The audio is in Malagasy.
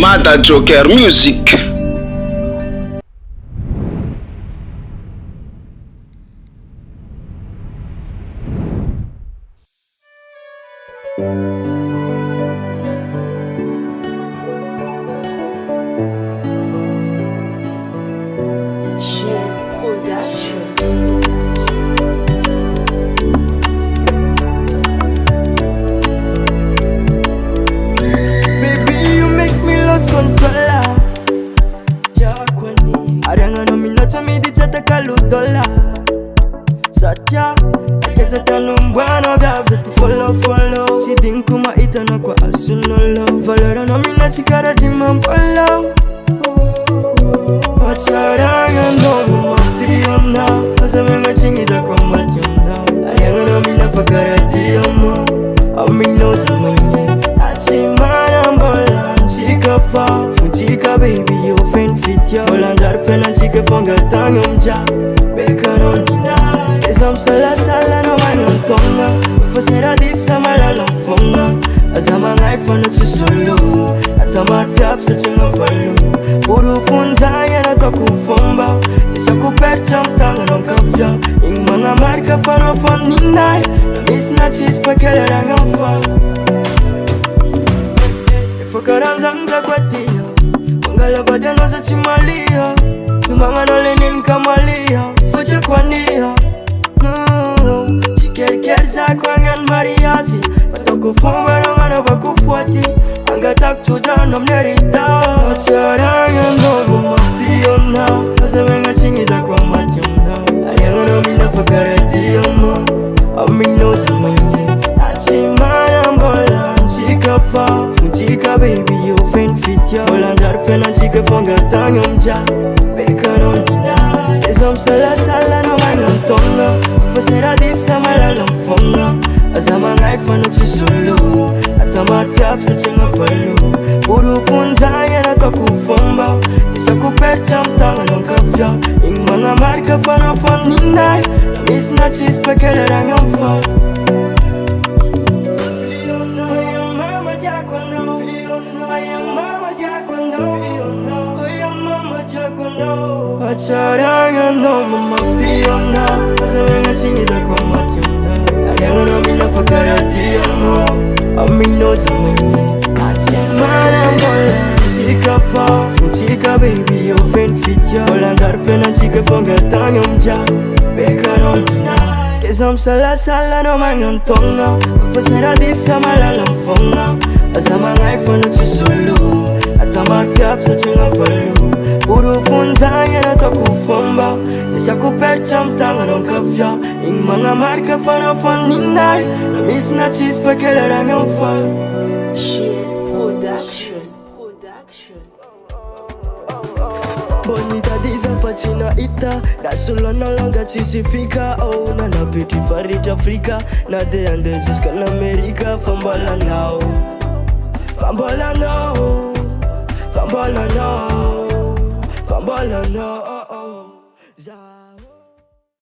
Mada Jocker music. Satya, kesa tanumbwana vyavu zati follow. Chidinkuma itana kwa asunolo. Valera no mina chikara dimampolo. Acharanga no mafiyona. Asavenga chingita kwa mationa. Ayanga no mina fakara diyama. Amino zamanye. Achimana mbola chikafa. Funchika baby yo fen fitya. Olanjar fena chike fonga tangomja. Bekano nina. Esam sala no manontonga. Fasera disa malala mfonga. Azama ngai fana chisolo. Atamar vyap sa chinga falu. Puru funza yana kakufomba. Tisa kuperta mtanga non kafya. Ing mga marka fana faninay. Na misna chis fakela rangamfa. Fakaranzanga kwa tiyo. Mangala vadeno za chimalia. Mga nolenin kamalia. Fuche kwa nia. Chiker za kwa ngan mariasi. Patoko fumba no ngana vakufuati. Anga tak chuda no mnerita. Charanga no mafiona. Asemenga chingi za kwa mationa. Ayanga no mina fakara diyama. Amino zamanye. Achimana mbola chikafa. Funchika baby yo fen fitya. Olanjar fena chike fonga tangomja. Bekano nina. Esam sala no manontonga. Fasera disa malala mfonga. Azama ngai fana chisolo. Atamar vyap sa chinga falu. Puru funza yana kakufomba. Tisa kuperta mtanga non kafya. Ing mga marka fana faninay. Na misna chis fakela rangamfa. Acharanga no mama fiona. Asavenga chingita kwa mationa. Ayanga no mina fakara diyama. Amino zamanye. Achimana mbola chikafa. Funchika baby yo fen fitya. Olanjar fena chike fonga tangomja. Bekano nina. Esam sala no manontonga. Fasera disa malala mfonga. Azama ngai fana chisolo. Atamar vyap sa chinga falu. Puru funza yana kakufomba. Tisa kuperta mtanga non kafya. Ing mga marka fana faninay. Na misna chis fakela rangamfa. GS Production. Bonita diza fatina ita. Dasula no longa chisifika. Oh na piti farit Afrika. Na de andes kan Amerika. Fambala now. Fambala now. Fambala now.